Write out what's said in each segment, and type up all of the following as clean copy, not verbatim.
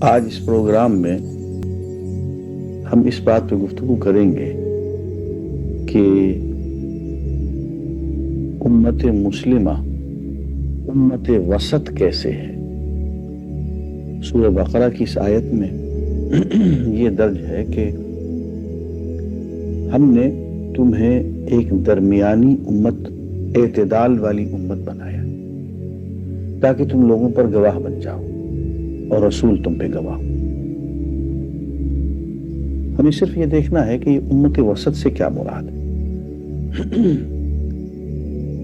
آج اس پروگرام میں ہم اس بات پہ گفتگو کریں گے کہ امت مسلمہ امت وسط کیسے ہے۔ سورہ بقرہ کی اس آیت میں یہ درج ہے کہ ہم نے تمہیں ایک درمیانی امت، اعتدال والی امت بنایا تاکہ تم لوگوں پر گواہ بن جاؤ اور رسول تم پہ گواہ ہو۔ ہمیں صرف یہ دیکھنا ہے کہ یہ امت وسط سے کیا مراد ہے۔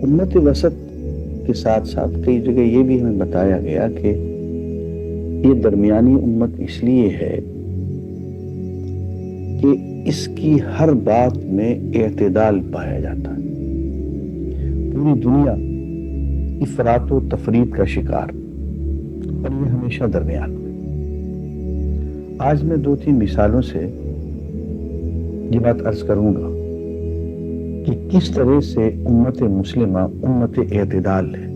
امت وسط کے ساتھ ساتھ کئی جگہ یہ بھی ہمیں بتایا گیا کہ یہ درمیانی امت اس لیے ہے کہ اس کی ہر بات میں اعتدال پایا جاتا ہے۔ پوری دنیا افراط و تفریط کا شکار اور یہ ہمیشہ درمیان میں۔ آج میں 2-3 مثالوں سے یہ بات عرض کروں گا کہ کس طرح سے امت مسلمہ امت اعتدال ہے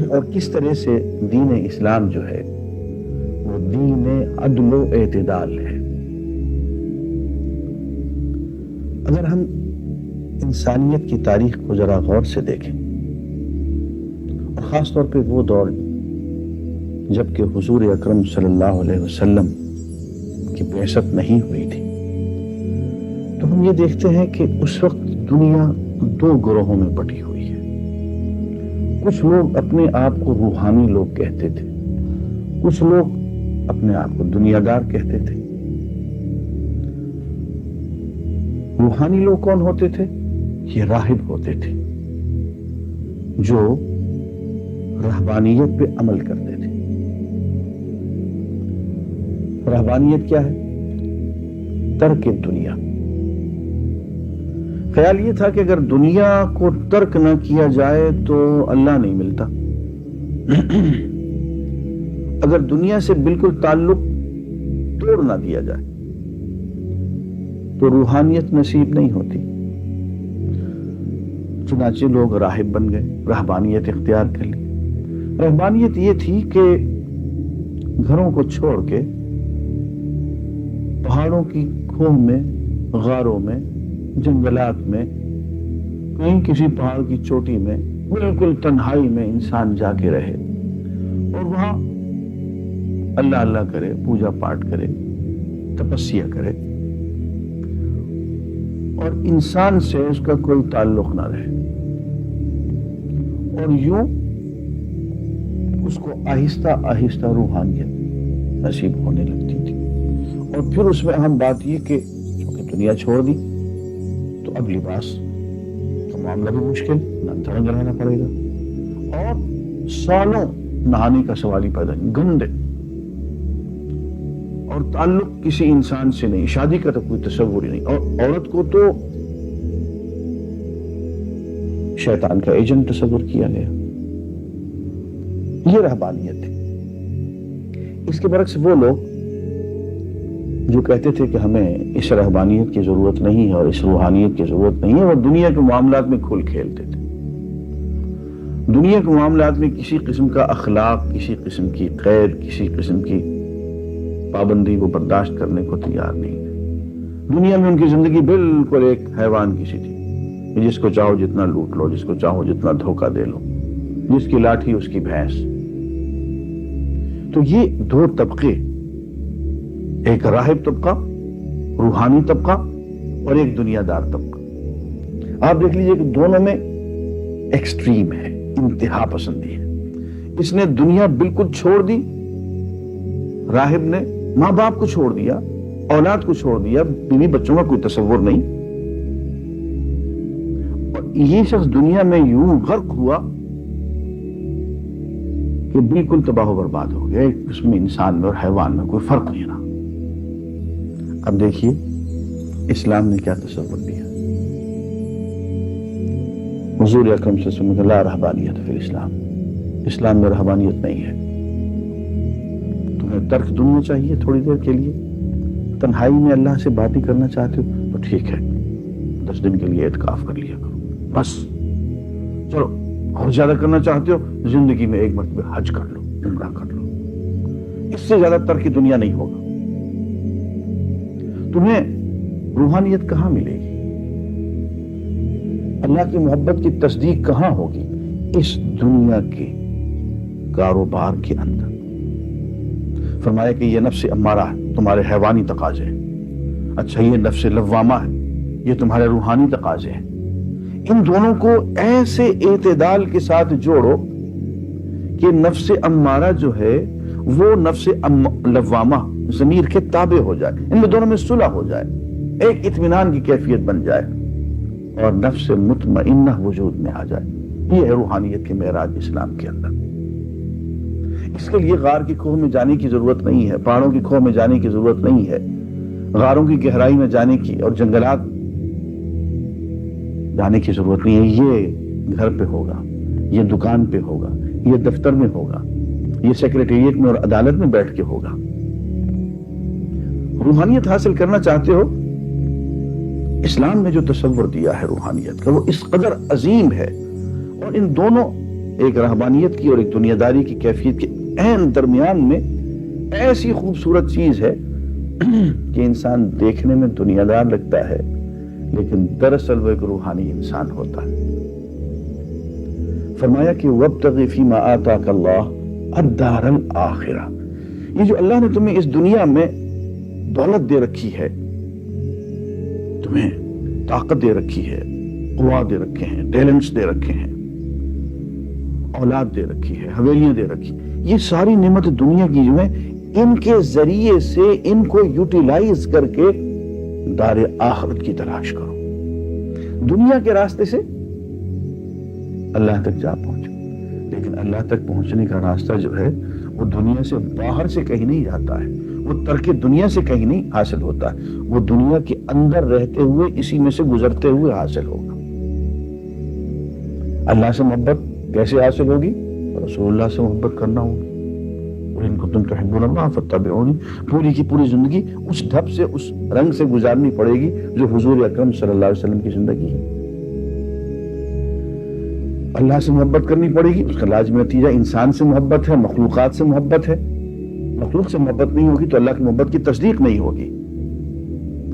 اور کس طرح سے دین اسلام جو ہے وہ دین عدل و اعتدال ہے۔ اگر ہم انسانیت کی تاریخ کو ذرا غور سے دیکھیں اور خاص طور پہ وہ دور جبکہ حضور اکرم صلی اللہ علیہ وسلم کی بعثت نہیں ہوئی تھی، تو ہم یہ دیکھتے ہیں کہ اس وقت دنیا 2 گروہوں میں بٹی ہوئی ہے۔ کچھ لوگ اپنے آپ کو روحانی لوگ کہتے تھے، کچھ لوگ اپنے آپ کو دنیا دار کہتے تھے۔ روحانی لوگ کون ہوتے تھے؟ یہ راہب ہوتے تھے جو رہبانیت پہ عمل کرتے تھے۔ رہبانیت کیا ہے؟ ترک دنیا۔ خیال یہ تھا کہ اگر دنیا کو ترک نہ کیا جائے تو اللہ نہیں ملتا، اگر دنیا سے بالکل تعلق توڑ نہ دیا جائے تو روحانیت نصیب نہیں ہوتی۔ چنانچہ لوگ راہب بن گئے، رہبانیت اختیار کر لی۔ رہبانیت یہ تھی کہ گھروں کو چھوڑ کے پہاڑوں کی کھوہ میں، غاروں میں، جنگلات میں، کہیں کسی پہاڑ کی چوٹی میں بالکل تنہائی میں انسان جا کے رہے اور وہاں اللہ اللہ کرے، پوجا پاٹ کرے، تپسیا کرے اور انسان سے اس کا کوئی تعلق نہ رہے، اور یوں اس کو آہستہ آہستہ روحانیت نصیب ہونے لگتی تھی۔ اور پھر اس میں اہم بات یہ کہ چونکہ دنیا چھوڑ دی تو اب لباس کا معاملہ بھی مشکل، ننگا ننگا رہنا پڑے گا، اور سالوں نہانے کا سوال ہی پیدا نہیں، گندے، اور تعلق کسی انسان سے نہیں، شادی کا تو کوئی تصور ہی نہیں، اور عورت کو تو شیطان کا ایجنٹ تصور کیا گیا۔ یہ رہبانیت تھی۔ اس کے برعکس وہ لوگ جو کہتے تھے کہ ہمیں اس رہبانیت کی ضرورت نہیں ہے اور اس روحانیت کی ضرورت نہیں ہے، وہ دنیا کے معاملات میں کھل کھیلتے تھے۔ دنیا کے معاملات میں کسی قسم کا اخلاق، کسی قسم کی قید، کسی قسم کی پابندی وہ برداشت کرنے کو تیار نہیں تھے۔ دنیا میں ان کی زندگی بالکل ایک حیوان کی سی تھی، جس کو چاہو جتنا لوٹ لو، جس کو چاہو جتنا دھوکہ دے لو، جس کی لاٹھی اس کی بھینس۔ تو یہ 2 طبقے، ایک راہب طبقہ، روحانی طبقہ، اور ایک دنیا دار طبقہ۔ آپ دیکھ لیجئے کہ دونوں میں ایکسٹریم ہے، انتہا پسندی ہے۔ اس نے دنیا بالکل چھوڑ دی، راہب نے ماں باپ کو چھوڑ دیا، اولاد کو چھوڑ دیا، بیوی بچوں کا کوئی تصور نہیں، اور یہ شخص دنیا میں یوں غرق ہوا کہ بالکل تباہ و برباد ہو گیا۔ اس میں انسان میں اور حیوان میں کوئی فرق نہیں رہا۔ اب دیکھیے اسلام نے کیا تصور دیا۔ حضور اکرم صلی اللہ علیہ وسلم لا رہبانیت فی الاسلام، اسلام میں رہبانیت نہیں ہے۔ تمہیں ترک دنیا چاہیے تھوڑی دیر کے لیے، تنہائی میں اللہ سے باتیں کرنا چاہتے ہو تو ٹھیک ہے، 10 دن کے لیے اعتکاف کر لیا کرو بس۔ چلو اور زیادہ کرنا چاہتے ہو زندگی میں ایک مرتبہ حج کر لو، عمرہ کر لو۔ اس سے زیادہ ترک دنیا نہیں ہوگا. تمہیں روحانیت کہاں ملے گی؟ اللہ کی محبت کی تصدیق کہاں ہوگی؟ اس دنیا کے کاروبار کے اندر. فرمایا کہ یہ نفس امارہ ہے، تمہارے حیوانی تقاضے ہیں. اچھا، یہ نفس لوامہ ہے، یہ تمہارے روحانی تقاضے ہیں. ان دونوں کو ایسے اعتدال کے ساتھ جوڑو کہ نفس امارہ جو ہے وہ نفس لوامہ ضمیر کے تابع ہو جائے، ان میں دونوں میں صلح ہو جائے، ایک اطمینان کی کیفیت بن جائے اور نفس مطمئنہ وجود میں آ جائے. یہ ہے روحانیت کے معراج اسلام کے اندر. اس کے لیے غار کی کھوہ میں جانے کی ضرورت نہیں ہے، پہاڑوں کی کھوہ میں جانے کی ضرورت نہیں ہے، غاروں کی گہرائی میں جانے کی اور جنگلات جانے کی ضرورت نہیں ہے. یہ گھر پہ ہوگا، یہ دکان پہ ہوگا، یہ دفتر میں ہوگا، یہ سیکریٹریٹ میں اور عدالت میں بیٹھ کے ہوگا. روحانیت حاصل کرنا چاہتے ہو؟ اسلام نے جو تصور دیا ہے روحانیت کا وہ اس قدر عظیم ہے، اور ان دونوں، ایک رہبانیت کی اور ایک دنیا داری کی کیفیت کے عین درمیان میں ایسی خوبصورت چیز ہے کہ انسان دیکھنے میں دنیا دار لگتا ہے لیکن دراصل وہ ایک روحانی انسان ہوتا ہے. فرمایا کہ وَابْتَغِ فِي مَا آتَاكَ اللَّهُ الدَّارَ الْآخِرَةَ. یہ جو اللہ نے تمہیں اس دنیا میں دولت دے رکھی ہے، تمہیں طاقت دے رکھی ہے، قوا دے رکھے ہیں، ٹیلنٹس دے رکھے ہیں، اولاد دے رکھی ہے، حویلیاں دے رکھی، یہ ساری نعمت دنیا کی جو ہے ان کے ذریعے سے ان کو یوٹیلائز کر کے دار آخرت کی تلاش کرو. دنیا کے راستے سے اللہ تک جا پہنچو، لیکن اللہ تک پہنچنے کا راستہ جو ہے وہ دنیا سے باہر سے کہیں نہیں جاتا ہے، وہ ترک دنیا سے کہیں نہیں حاصل ہوتا ہے، وہ دنیا کے اندر رہتے ہوئے اسی میں سے گزرتے ہوئے حاصل ہوگا. اللہ سے محبت کیسے حاصل ہوگی؟ رسول اللہ سے محبت کرنا ہوگی. ان کنتم تحبون اللہ فاتبعونی. پوری کی پوری زندگی اس ڈھب سے، اس رنگ سے گزارنی پڑے گی جو حضور اکرم صلی اللہ علیہ وسلم کی زندگی ہے. اللہ سے محبت کرنی پڑے گی، اس کا لازمی نتیجہ انسان سے محبت ہے، مخلوقات سے محبت ہے. مخلوق سے محبت نہیں ہوگی تو اللہ کی محبت کی تصدیق نہیں ہوگی.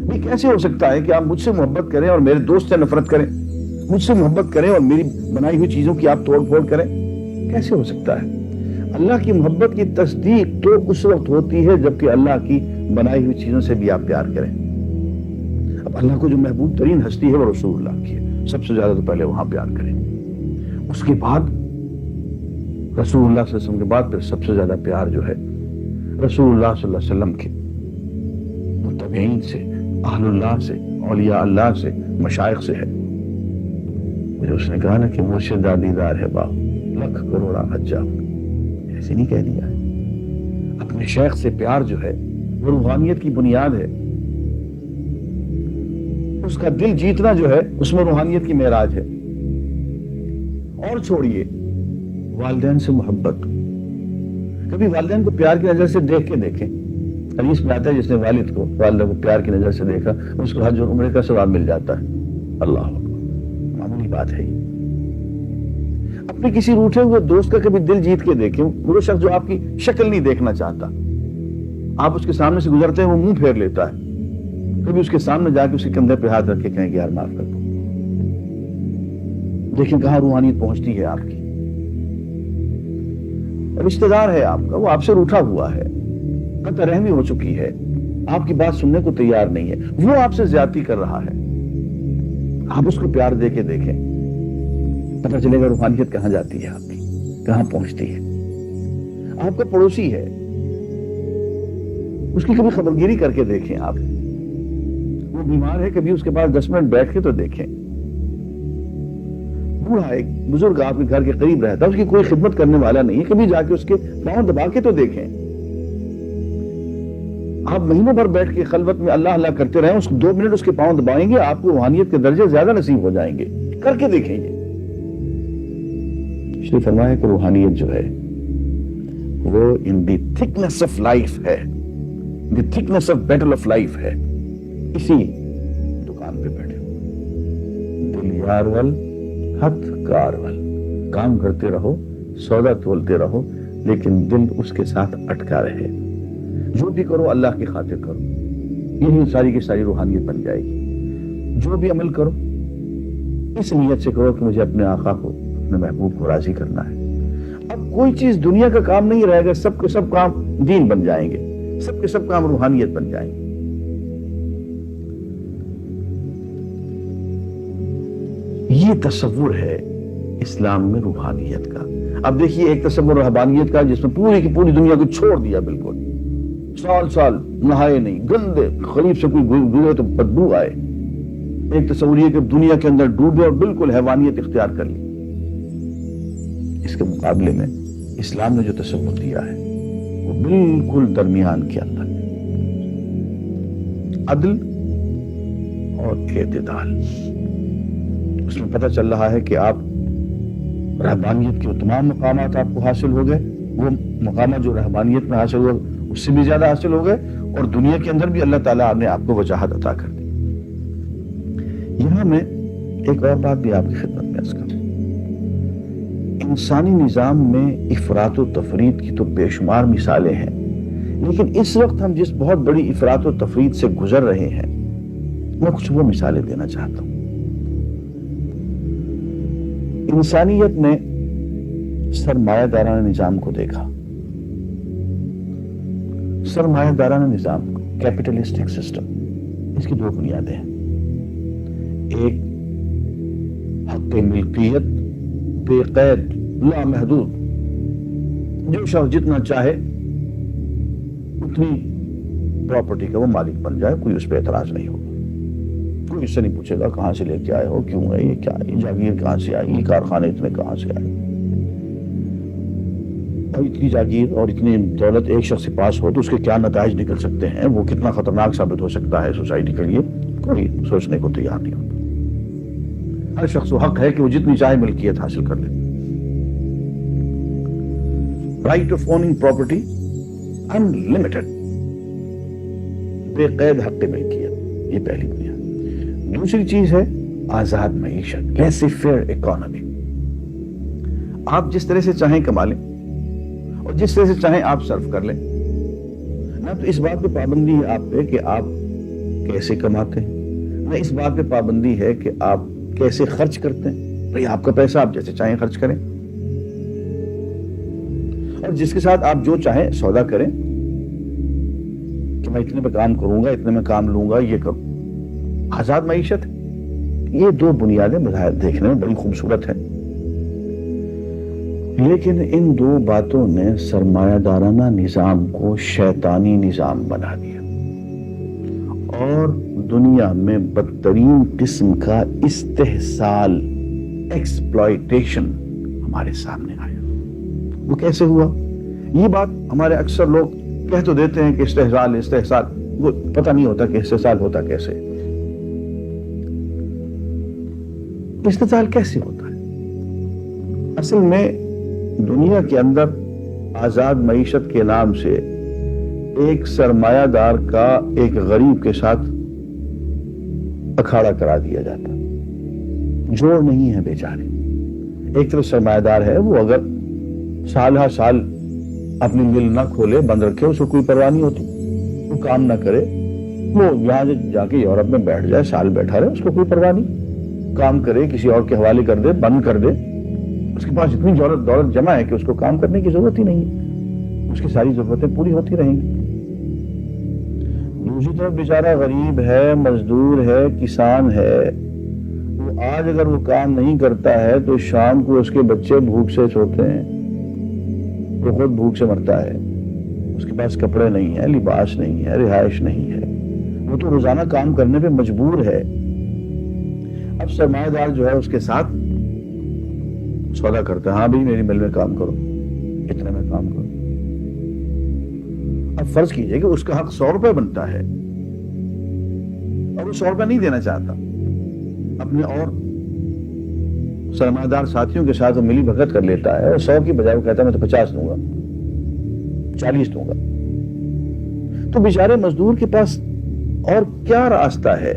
یہ کیسے ہو سکتا ہے کہ آپ مجھ سے محبت کریں اور میرے دوست سے نفرت کریں، مجھ سے محبت کریں اور میری بنائی ہوئی چیزوں کی آپ توڑ پھوڑ کریں؟ کیسے ہو سکتا ہے؟ اللہ کی محبت کی تصدیق تو اس وقت ہوتی ہے جبکہ اللہ کی بنائی ہوئی چیزوں سے بھی آپ پیار کریں. اب اللہ کو جو محبوب ترین ہستی ہے وہ رسول اللہ کی ہے، سب سے زیادہ تو پہلے وہاں پیار کریں. اس کے بعد رسول اللہ صلی اللہ علیہ وسلم کے بعد پھر سب سے زیادہ پیار جو ہے رسول اللہ صلی اللہ علیہ وسلم کے متبعین سے، اہل اللہ سے، اولیاء اللہ سے، مشائخ سے ہے. مجھے اس نے کہا نا کہ مرشد دیدار ہے باپ لکھ کروڑا حجا، ایسے نہیں کہہ دیا ہے. اپنے شیخ سے پیار جو ہے وہ روحانیت کی بنیاد ہے. اس کا دل جیتنا جو ہے اس میں روحانیت کی معراج ہے. اور چھوڑیے والدین سے محبت. کبھی والدین کو پیار کی نظر سے دیکھ کے دیکھیں. حدیث میں آتا ہے جس نے والد کو، والدہ کو پیار کی نظر سے دیکھا اس کو حج اور عمرے کا ثواب مل جاتا ہے. اللہ اکبر، معمولی بات ہے. اپنے کسی روٹھے ہوئے دوست کا کبھی دل جیت کے دیکھیں. وہ شخص جو آپ کی شکل نہیں دیکھنا چاہتا، آپ اس کے سامنے سے گزرتے ہیں وہ منہ پھیر لیتا ہے، کبھی اس کے سامنے جا کے اس کے کندھے پہ ہاتھ رکھ کے کہیں کہ یار معاف کر دو. دیکھیں کہاں روحانیت پہنچتی ہے آپ کی. رشتہ دار ہے آپ کا، وہ آپ سے روٹھا ہوا ہے، قطع رحمی ہو چکی ہے، آپ کی بات سننے کو تیار نہیں ہے، وہ آپ سے زیادتی کر رہا ہے. آپ اس کو پیار دے کے دیکھیں، پتہ چلے گا روحانیت کہاں جاتی ہے آپ کی، کہاں پہنچتی ہے. آپ کا پڑوسی ہے، اس کی کبھی خبرگیری کر کے دیکھیں. آپ وہ بیمار ہے، کبھی اس کے پاس 10 منٹ بیٹھ کے تو دیکھیں. بوڑھا ایک بزرگ آپ کے گھر کے قریب رہتا ہے، اس کی کوئی خدمت کرنے والا نہیں ہے، کبھی جا کے اس کے پاؤں دبا کے تو دیکھیں. آپ مہینوں بھر بیٹھ کے خلوت میں اللہ اللہ کرتے رہیں، اس 2 منٹ اس کے پاؤں دبائیں گے، آپ کو روحانیت کے درجے زیادہ نصیب ہو جائیں گے. کر کے دیکھیں گے. اس نے فرمایا کہ روحانیت جو ہے وہ in the thickness of life ہے، the thickness of battle of life ہے. اسی دکان پہ بیٹھے دل یار ول ہتھ کار ول، کام کرتے رہو، سودا تولتے رہو، لیکن دل اس کے ساتھ اٹکا رہے. جو بھی کرو اللہ کی خاطر کرو، یہی ساری کی ساری روحانیت بن جائے گی۔ جو بھی عمل کرو اس نیت سے کرو کہ مجھے اپنے آقا کو، اپنے محبوب کو راضی کرنا ہے۔ اب کوئی چیز دنیا کا کام نہیں رہے گا، سب کے سب کام دین بن جائیں گے، سب کے سب کام روحانیت بن جائیں گے۔ یہ تصور ہے اسلام میں روحانیت کا۔ اب دیکھیے ایک تصور رہبانیت کا جس میں پوری کی پوری دنیا کو چھوڑ دیا، بالکل سال سال نہائے نہیں، گندے خلیف سے کوئی گزرے تو بدبو آئے۔ ایک تصور یہ کہ دنیا کے اندر ڈوبے اور بالکل حیوانیت اختیار کر لی۔ اس کے مقابلے میں اسلام نے جو تصور دیا ہے وہ بالکل درمیان کے اندر عدل اور اعتدال۔ اس میں پتہ چل رہا ہے کہ آپ رہبانیت کے وہ تمام مقامات آپ کو حاصل ہو گئے، وہ مقامات جو رہبانیت میں حاصل ہوئے اس سے بھی زیادہ حاصل ہو گئے، اور دنیا کے اندر بھی اللہ تعالیٰ نے آپ کو وجاہت عطا کر دی۔ یہاں میں ایک اور بات بھی آپ کی خدمت میں عرض کروں۔ انسانی نظام میں افراط و تفریط کی تو بے شمار مثالیں ہیں، لیکن اس وقت ہم جس بہت بڑی افراط و تفریط سے گزر رہے ہیں میں کچھ وہ مثالیں دینا چاہتا ہوں۔ انسانیت نے سرمایہ دارانہ نظام کو دیکھا، سرمایہ دارانہ نظام کو، کیپٹلسٹک سسٹم، اس کی دو بنیادیں ہیں۔ ایک حق ملکیت بے قید لامحدود، جو شخص جتنا چاہے اتنی پراپرٹی کا وہ مالک بن جائے، کوئی اس پہ اعتراض نہیں ہوگا، کوئی اس سے نہیں پوچھے گا کہاں سے لے کے آئے ہو، کیوں ہے یہ، کیا ہے یہ، جاگیر کہاں سے آئی، یہ کارخانے اتنے کہاں سے آئے، اور اتنی جاگیر اور اتنی دولت ایک شخص کے پاس ہو تو اس کے کیا نتائج نکل سکتے ہیں، وہ کتنا خطرناک ثابت ہو سکتا ہے سوسائٹی کے لیے، کوئی سوچنے کو تیار نہیں ہوتا۔ ہر شخص کو حق ہے کہ وہ جتنی چاہے ملکیت حاصل کر لے۔ Right of owning property unlimited, بے قید حق ملکیت، یہ پہلی بنیاد۔ دوسری چیز ہے آزاد معیشت، لیسی فیئر اکانومی۔ آپ جس طرح سے چاہیں کما لیں اور جس طرح سے چاہیں آپ صرف کر لیں، نہ تو اس بات پہ پابندی ہے آپ پہ کہ آپ کیسے کماتے ہیں، نہ اس بات پہ پابندی ہے کہ آپ کیسے خرچ کرتے ہیں۔ بھئی آپ کا پیسہ آپ جیسے چاہیں خرچ کریں، اور جس کے ساتھ آپ جو چاہیں سودا کریں کہ میں اتنے میں کام کروں گا، اتنے میں کام لوں گا، یہ کروں۔ آزاد معیشت، یہ دو بنیادیں بظاہر دیکھنے میں بڑی خوبصورت ہیں، لیکن ان دو باتوں نے سرمایہ دارانہ نظام کو شیطانی نظام بنا دیا، اور دنیا میں بدترین قسم کا استحصال، ایکسپلائٹیشن ہمارے سامنے آیا۔ وہ کیسے ہوا؟ یہ بات ہمارے اکثر لوگ کہہ تو دیتے ہیں کہ استحصال، وہ پتہ نہیں ہوتا کہ استحصال ہوتا کیسے۔ استحصال کیسے ہوتا ہے؟ اصل میں دنیا کے اندر آزاد معیشت کے نام سے ایک سرمایہ دار کا ایک غریب کے ساتھ اکھاڑا کرا دیا جاتا، جوڑ نہیں ہے بیچارے۔ ایک طرف سرمایہ دار ہے، وہ اگر سال ہر سال اپنی مل نہ کھولے، بند رکھے، اس کو کوئی پرواہ نہیں ہوتی، وہ کام نہ کرے، وہ یہاں جا کے یورپ میں بیٹھ جائے، سال بیٹھا رہے، اس کو کوئی پرواہ نہیں، کام کرے، کسی اور کے حوالے کر دے، بند کر دے، اس کے پاس اتنی دولت جمع ہے کہ اس کو کام کرنے کی ضرورت ہی نہیں ہے، اس کی ساری ضرورتیں پوری ہوتی رہیں گی۔ دوسری طرف بیچارہ غریب ہے، مزدور ہے، کسان ہے، وہ آج اگر وہ کام نہیں کرتا ہے تو شام کو اس کے بچے بھوک سے سوتے ہیں، وہ خود بھوک سے مرتا ہے، اس کے پاس کپڑے نہیں ہیں، لباس نہیں ہے، رہائش نہیں ہے، وہ تو روزانہ کام کرنے پہ مجبور ہے۔ اب سرمایہ دار جو ہے اس کے ساتھ سودا کرتا ہے، ہاں بھی میری مل میں کام کرو، اتنے میں کام کرو۔ اب فرض کیجئے کہ اس کا حق 100 روپے بنتا ہے اور وہ 100 روپے نہیں دینا چاہتا، اپنے اور سرمایہ دار ساتھیوں کے ساتھ وہ ملی بھگت کر لیتا ہے، اور 100 کی بجائے وہ کہتا ہے میں تو 50 دوں گا، 40 دوں گا۔ تو بیچارے مزدور کے پاس اور کیا راستہ ہے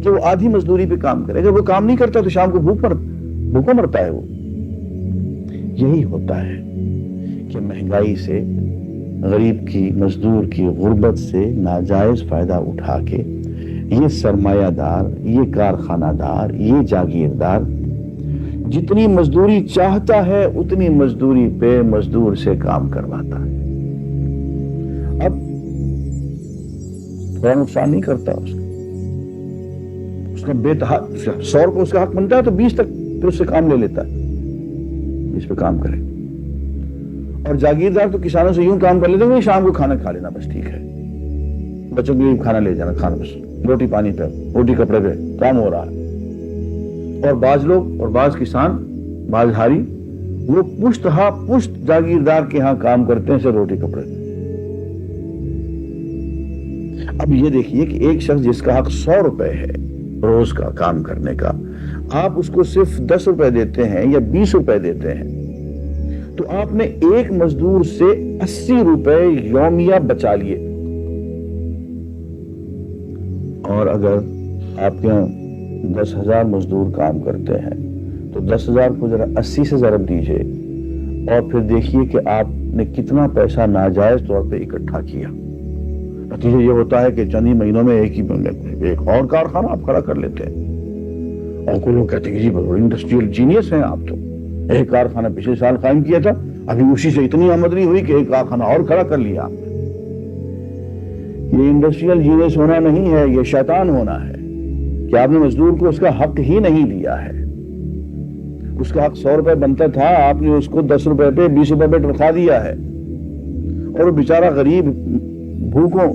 کہ وہ آدھی مزدوری پہ کام کرے؟ اگر وہ کام نہیں کرتا تو شام کو بھوکا مرتا ہے وہ۔ یہی ہوتا ہے کہ مہنگائی سے غریب کی، مزدور کی غربت سے ناجائز فائدہ اٹھا کے یہ سرمایہ دار، یہ کارخانہ دار، یہ جاگیردار جتنی مزدوری چاہتا ہے اتنی مزدوری پہ مزدور سے کام کرواتا ہے. اب تھوڑا نقصان نہیں کرتا اس کا بے تحق 100 روپے اس کا حق بنتا ہے تو 20 تک پھر اس سے کام لے لیتا ہے، 20 پہ کام کرے. اور جاگیردار تو کسانوں سے یوں کام کر لیتے ہیں کہ شام کو کھانا کھا لینا بس ٹھیک ہے، بچوں کے لیے کھانا لے جانا، کھانا بس روٹی پانی پہ، روٹی کپڑے پہ کام ہو رہا ہے. اور بعض لوگ اور بعض کسان، بعض ہاری وہ پشت ہاں پشت جاگیردار کے ہاں کام کرتے ہیں صرف روٹی کپڑے پہ. اب یہ دیکھیے کہ ایک شخص جس کا حق 100 روپے ہے روز کا کام کرنے کا، آپ اس کو صرف 10 روپے دیتے ہیں یا 20 روپے دیتے ہیں تو آپ نے ایک مزدور سے 80 روپے یومیہ بچا لیے. اور اگر آپ کے یہاں 10,000 مزدور کام کرتے ہیں تو 10,000 کو ذرا 80 سے ضرب دیجئے اور پھر دیکھیے کہ آپ نے کتنا پیسہ ناجائز طور پہ اکٹھا کیا. نتیجہ یہ ہوتا ہے کہ چند ہی مہینوں میں ایک اور کارخانہ آپ کھڑا کر لیتے ہیں. اور کوئی لوگ کہتے ہیں کہ جی انڈسٹریل جینیس ہیں آپ، تو ایک کارخانہ پچھلے سال قائم کیا تھا، ابھی اسی سے اتنی آمدنی ہوئی کہ ایک کارخانہ اور کھڑا کر لیا آپ نے. یہ انڈسٹریل جینیس ہونا نہیں ہے، یہ شیطان ہونا ہے کہ آپ نے مزدور کو اس کا حق ہی نہیں دیا ہے. اس کا حق 100 روپے بنتا تھا، آپ نے اس کو 10 روپے پہ 20 روپے پہ رکھا دیا ہے. اور وہ بیچارہ غریب بھوکوں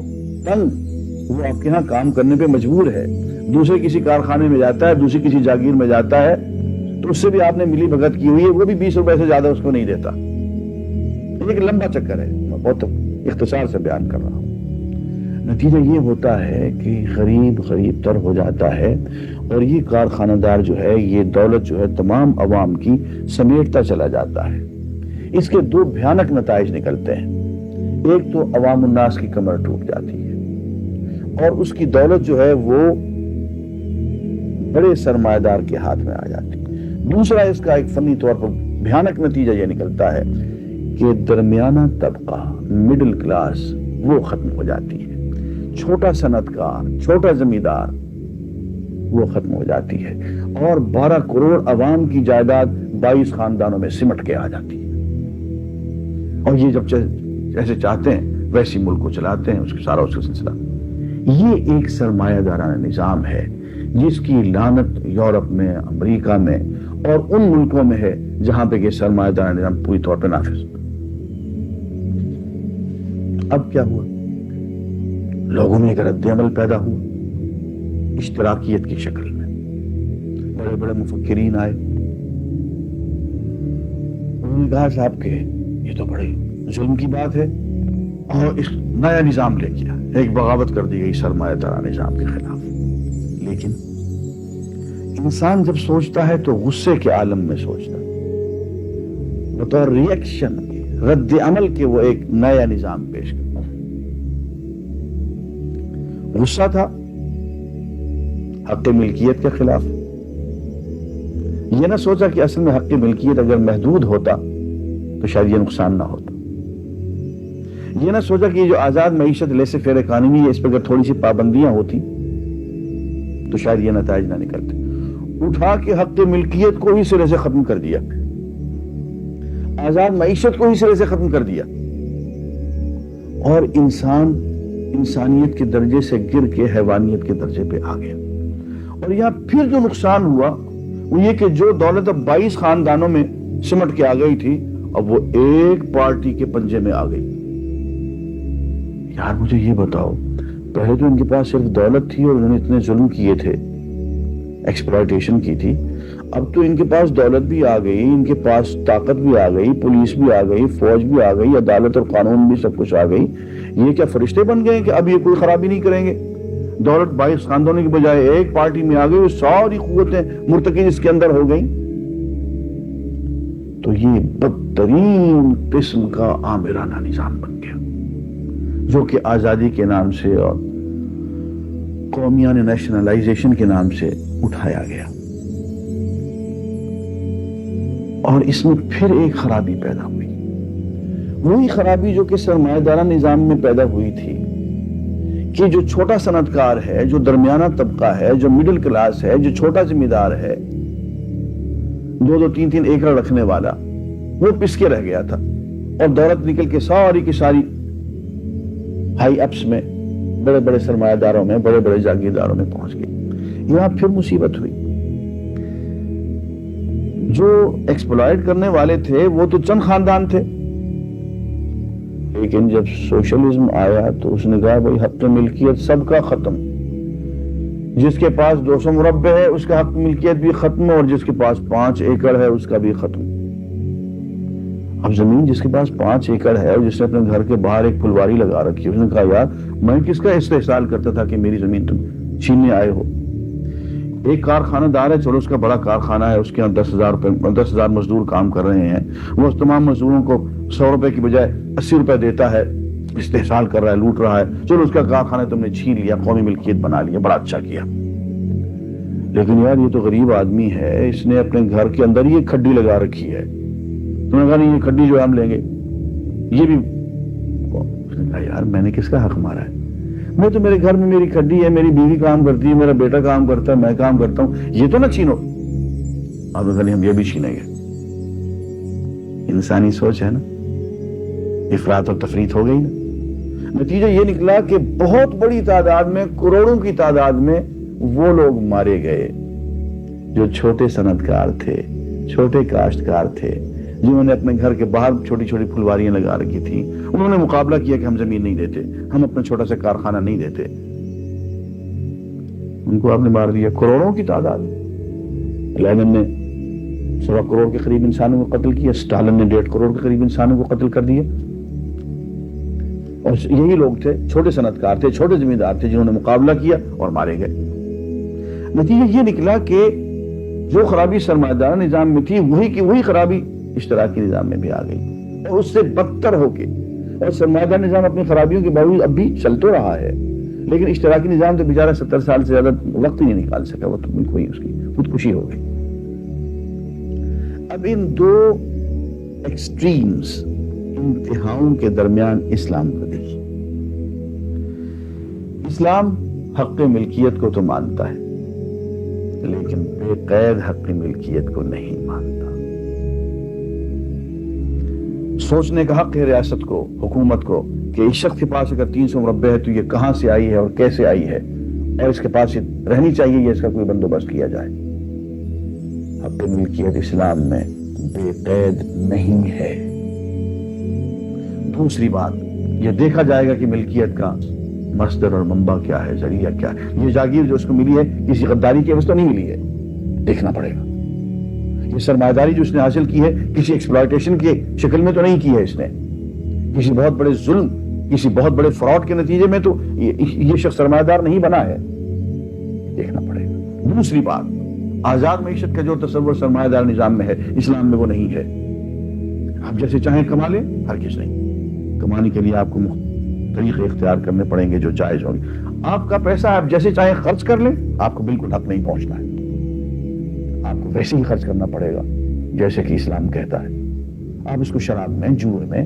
تنگ وہ آپ کے ہاں کام کرنے پہ مجبور ہے، دوسرے کسی کارخانے میں جاتا ہے، دوسری کسی جاگیر میں جاتا ہے تو اس سے بھی آپ نے ملی بھگت کی ہوئی ہے، وہ بھی 20 روپے سے زیادہ اس کو نہیں دیتا. ایک لمبا چکر ہے، میں بہت اختصار سے بیان کر رہا ہوں. نتیجہ یہ ہوتا ہے کہ غریب غریب تر ہو جاتا ہے اور یہ کارخانہ دار جو ہے یہ دولت جو ہے تمام عوام کی سمیٹتا چلا جاتا ہے. اس کے 2 بھیانک نتائج نکلتے ہیں. ایک تو عوام الناس کی کمر ٹوٹ جاتی ہے اور اس کی دولت جو ہے وہ بڑے سرمایہ دار کے ہاتھ میں آ جاتی ہے. دوسرا اس کا ایک فنی طور پر بھیانک نتیجہ یہ نکلتا ہے کہ درمیانہ طبقہ، مڈل کلاس وہ ختم ہو جاتی ہے. چھوٹا صنعت کار، چھوٹا زمیندار وہ ختم ہو جاتی ہے اور 12 کروڑ عوام کی جائیداد 22 خاندانوں میں سمٹ کے آ جاتی ہے. اور یہ جب جیسے چاہتے ہیں ویسی ملک کو چلاتے ہیں، اس کا سلسلہ. یہ ایک سرمایہ دارانہ نظام ہے جس کی لعنت یورپ میں، امریکہ میں اور ان ملکوں میں ہے جہاں پہ یہ سرمایہ دارانہ نظام پوری طور پہ نافذ. اب کیا ہوا؟ لوگوں میں ایک رد عمل پیدا ہوا اشتراکیت کی شکل میں. بڑے بڑے مفکرین آئے، انہوں نے کہا صاحب کہ یہ تو بڑے ظلم کی بات ہے اور اس نیا نظام لے کیا، ایک بغاوت کر دی گئی سرمایہ دارانہ نظام کے خلاف. لیکن انسان جب سوچتا ہے تو غصے کے عالم میں سوچتا ہے، بطور ری ایکشن رد عمل کے وہ ایک نیا نظام پیش کرتا. غصہ تھا حق ملکیت کے خلاف. یہ نہ سوچا کہ اصل میں حق ملکیت اگر محدود ہوتا تو شاید یہ نقصان نہ ہوتا. یہ نہ سوچا کہ یہ جو آزاد معیشت لیسے فیئر اکانومی ہے اس پہ اگر تھوڑی سی پابندیاں ہوتی تو شاید یہ نتائج نہ نکلتے. اٹھا کے حق ملکیت کو ہی سرے سے ختم کر دیا، آزاد معیشت کو ہی سرے سے ختم کر دیا اور انسان انسانیت کے درجے سے گر کے حیوانیت کے درجے پہ آ گیا. اور یہاں پھر جو نقصان ہوا وہ یہ کہ جو دولت اب 22 خاندانوں میں سمٹ کے آ گئی تھی اب وہ ایک پارٹی کے پنجے میں آ گئی. یار مجھے یہ بتاؤ، پہلے تو ان کے پاس صرف دولت تھی اور انہوں نے اتنے ظلم کیے تھے، ایکسپلائٹیشن کی تھی. اب تو ان کے پاس دولت بھی آ گئی، ان کے پاس طاقت بھی آ گئی، پولیس بھی آ گئی، فوج بھی آ گئی، عدالت اور قانون بھی سب کچھ آ گئی. یہ کیا فرشتے بن گئے کہ اب یہ کوئی خرابی نہیں کریں گے؟ دولت 22 خاندانوں کی بجائے ایک پارٹی میں آ گئی، ساری قوتیں مرتکز اس کے اندر ہو گئیں. تو یہ بدترین قسم کا آمرانہ نظام بن گیا جو کہ آزادی کے نام سے اور قومیانہ نیشنلائزیشن کے نام سے اٹھایا گیا. اور اس میں پھر ایک خرابی پیدا ہوئی، وہی خرابی جو کہ سرمایہ دارہ نظام میں پیدا ہوئی تھی کہ جو چھوٹا صنعت کار ہے، جو درمیانہ طبقہ ہے، جو مڈل کلاس ہے، جو چھوٹا ذمہ دار ہے، 2-2 3-3 ایکڑ رکھنے والا، وہ پس کے رہ گیا تھا اور دولت نکل کے ساری کی ساری ہائی اپس میں، بڑے بڑے سرمایہ داروں میں، بڑے بڑے جاگیرداروں میں پہنچ گئی۔ یہاں پھر مصیبت ہوئی۔ جو ایکسپلائٹ کرنے والے تھے وہ تو چند خاندان تھے، لیکن جب سوشلزم آیا تو اس نے کہا بھائی حق ملکیت سب کا ختم، جس کے پاس 200 مربع ہے اس کا حق ملکیت بھی ختم، اور جس کے پاس 5 ایکڑ ہے اس کا بھی ختم۔ اب زمین جس کے پاس 5 ایکڑ ہے اور جس نے اپنے گھر کے باہر ایک پھلواری لگا رکھی، اس نے کہا یار میں کس کا استحصال کرتا تھا کہ میری زمین تم چھیننے آئے ہو۔ ایک کارخانہ دار ہے، چلو اس کا بڑا کارخانہ ہے، اس کے یہاں 10,000 مزدور کام کر رہے ہیں، وہ اس تمام مزدوروں کو 100 روپے کی بجائے 80 روپے دیتا ہے، استحصال کر رہا ہے، لوٹ رہا ہے، چلو اس کا کارخانہ تم نے چھین لیا، قومی ملکیت بنا لیا، بڑا اچھا کیا۔ لیکن یار یہ تو غریب آدمی ہے، اس نے اپنے گھر کے اندر یہ کھڈی لگا رکھی ہے، تم نے کہا نہیں یہ کھڈی جو ہم لیں گے، یہ بھی۔ اس نے کہا یار میں نے کس کا حق مارا ہے؟ میں تو میرے گھر میں میری کھڈی ہے، میری بیوی کام کرتی ہے، میرا بیٹا کام کرتا ہے، میں کام کرتا ہوں، یہ تو نہ چھینو۔ آپ نے کہا نہیں ہم یہ بھی چھینیں گے۔ انسانی سوچ ہے نا، افراط اور تفریط ہو گئی نا۔ نتیجہ یہ نکلا کہ بہت بڑی تعداد میں، کروڑوں کی تعداد میں وہ لوگ مارے گئے جو چھوٹے صنعت کار تھے، چھوٹے کاشتکار تھے، جنہوں نے اپنے گھر کے باہر چھوٹی چھوٹی پھلواریاں لگا رکھی تھیں۔ انہوں نے مقابلہ کیا کہ ہم زمین نہیں دیتے، ہم اپنا چھوٹا سا کارخانہ نہیں دیتے، ان کو آپ نے مار دیا۔ کروڑوں کی تعداد، لینن نے 1.25 کروڑ کے قریب انسانوں کو قتل کیا، اسٹالن نے 1.5 کروڑ کے قریب انسانوں کو قتل کر دیا، اور یہی لوگ تھے، چھوٹے صنعت کار تھے، چھوٹے ذمہ دار تھے، جنہوں نے مقابلہ کیا اور مارے گئے۔ نتیجہ یہ نکلا کہ جو خرابی سرمایہ دار نظام میں تھی وہی کی وہی خرابی اشتراکی نظام میں بھی آ گئی، اور اس سے بدتر ہو کے۔ اور سرمایہ دار نظام اپنی خرابیوں کے باوجود اب بھی چل تو رہا ہے، لیکن اشتراکی نظام تو بیچارہ 70 سال سے زیادہ وقت ہی نہیں نکال سکا، وہ تو بالکل ہی اس کی خودکشی ہو گئی۔ اب ان دو ایکسٹریمز، انتہاؤں کے درمیان اسلام کو دیکھیے۔ اسلام حق ملکیت کو تو مانتا ہے، لیکن بے قید حق ملکیت کو نہیں مانتا۔ سوچنے کا حق ہے ریاست کو، حکومت کو، کہ اس شخص کے پاس اگر 300 مربع ہے تو یہ کہاں سے آئی ہے اور کیسے آئی ہے، اور اس کے پاس رہنی چاہیے یا اس کا کوئی بندوبست کیا جائے۔ حق ملکیت اسلام میں بے قید نہیں ہے۔ دوسری بات، یہ دیکھا جائے گا کہ ملکیت کا مصدر اور منبع کیا ہے، ذریعہ کیا ہے۔ یہ جاگیر جو اس کو ملی ہے کسی غداری کی وجہ سے نہیں ملی ہے، دیکھنا پڑے گا۔ یہ سرمایہ داری جو اس نے حاصل کی ہے کسی ایکسپلائٹیشن کی شکل میں تو نہیں کی ہے، اس نے کسی بہت بڑے ظلم، کسی بہت بڑے فراڈ کے نتیجے میں تو یہ شخص سرمایہ دار نہیں بنا ہے، دیکھنا پڑے گا۔ دوسری بات، آزاد معیشت کا جو تصور سرمایہ دار نظام میں ہے، اسلام میں وہ نہیں ہے۔ آپ جیسے چاہیں کما لیں، ہرگز نہیں۔ کمانے کے لیے آپ کو طریقے اختیار کرنے پڑیں گے جو جائز ہوں گے۔ آپ کا پیسہ آپ جیسے چاہیں خرچ کر لیں، آپ کو بالکل حق نہیں پہنچنا ہے، آپ کو ویسے ہی خرچ کرنا پڑے گا جیسے کہ اسلام کہتا ہے۔ آپ اس کو شراب میں، جوئے میں،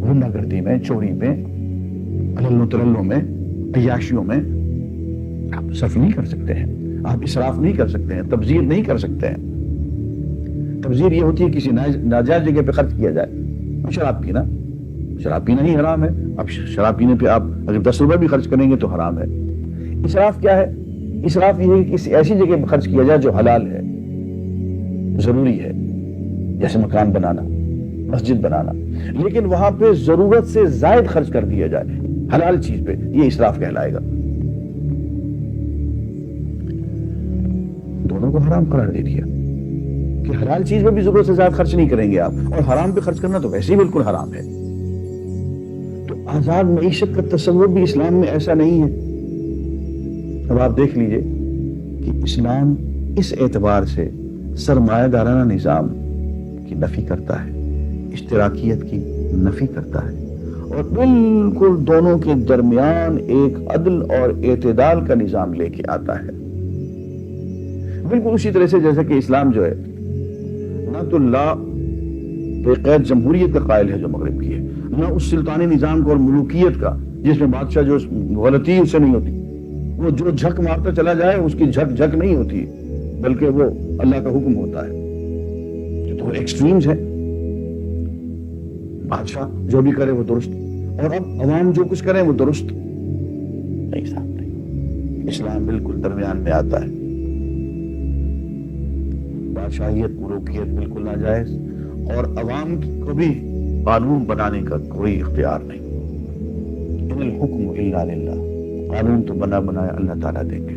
غنڈہ گردی میں، چوری میں، علل و ترلوں میں، عیاشیوں میں آپ صرف نہیں کر سکتے ہیں، آپ اسراف نہیں کر سکتے ہیں، تبذیر نہیں کر سکتے ہیں۔ تبذیر یہ ہوتی ہے کسی ناجائز جگہ پہ خرچ کیا جائے۔ شراب پینا، شراب پینا ہی حرام ہے۔ اب شراب پینے پہ آپ اگر 10 روپے بھی خرچ کریں گے تو حرام ہے۔ اسراف کیا ہے؟ اسراف یہ ہے کہ کسی ایسی جگہ پہ خرچ کیا جائے جو حلال ہے، ضروری ہے، جیسے مکان بنانا، مسجد بنانا، لیکن وہاں پہ ضرورت سے زائد خرچ کر دیا جائے حلال چیز پہ، یہ اسراف کہلائے گا۔ دونوں کو حرام قرار دے دیا کہ حلال چیز پہ بھی ضرورت سے زائد خرچ نہیں کریں گے آپ، اور حرام پہ خرچ کرنا تو ویسے ہی بالکل حرام ہے۔ تو آزاد معیشت کا تصور بھی اسلام میں ایسا نہیں ہے۔ اب آپ دیکھ لیجئے کہ اسلام اس اعتبار سے سرمایہ دارانہ نظام کی نفی کرتا ہے، اشتراکیت کی نفی کرتا ہے، اور بالکل دونوں کے درمیان ایک عدل اور اعتدال کا نظام لے کے آتا ہے۔ بالکل اسی طرح سے جیسا کہ اسلام جو ہے نہ تو لا بے قید جمہوریت کا قائل ہے جو مغرب کی ہے، نہ اس سلطانی نظام کو اور ملوکیت کا جس میں بادشاہ جو غلطی اس سے نہیں ہوتی، وہ جو جھک مارتا چلا جائے اس کی جھک جھک نہیں ہوتی، بلکہ وہ اللہ کا حکم ہوتا ہے۔ تو ایکسٹریمز ہے، بادشاہ جو بھی کرے وہ درست، اور اب عوام جو کچھ کرے وہ درست نہیں، صاحب نہیں۔ اسلام بالکل درمیان میں آتا ہے، بادشاہیت ملوکیت بالکل ناجائز، اور عوام کو بھی قانون بنانے کا کوئی اختیار نہیں۔ ان الحکم الا للہ، قانون تو بنا بنایا اللہ تعالیٰ دیں گے،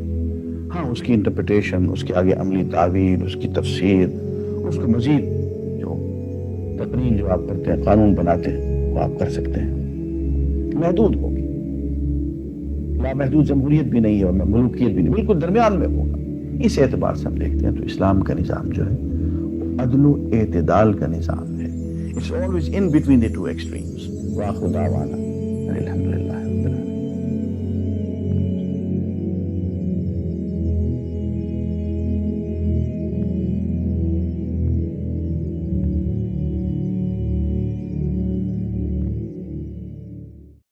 ہاں اس کی انٹرپریٹیشن، اس کے آگے عملی تعبیر، اس کی تفسیر، اس کو مزید جو تقنین جو آپ کرتے ہیں، قانون بناتے ہیں، وہ آپ کر سکتے ہیں، محدود ہوگی، لامحدود جمہوریت بھی نہیں ہے اور ملوکیت بھی نہیں، بالکل درمیان میں ہوگا۔ اس اعتبار سے ہم دیکھتے ہیں تو اسلام کا نظام جو ہے عدل و اعتدال کا نظام ہے۔ It's always in between the two extremes. وآخر دعوانا الحمد للہ۔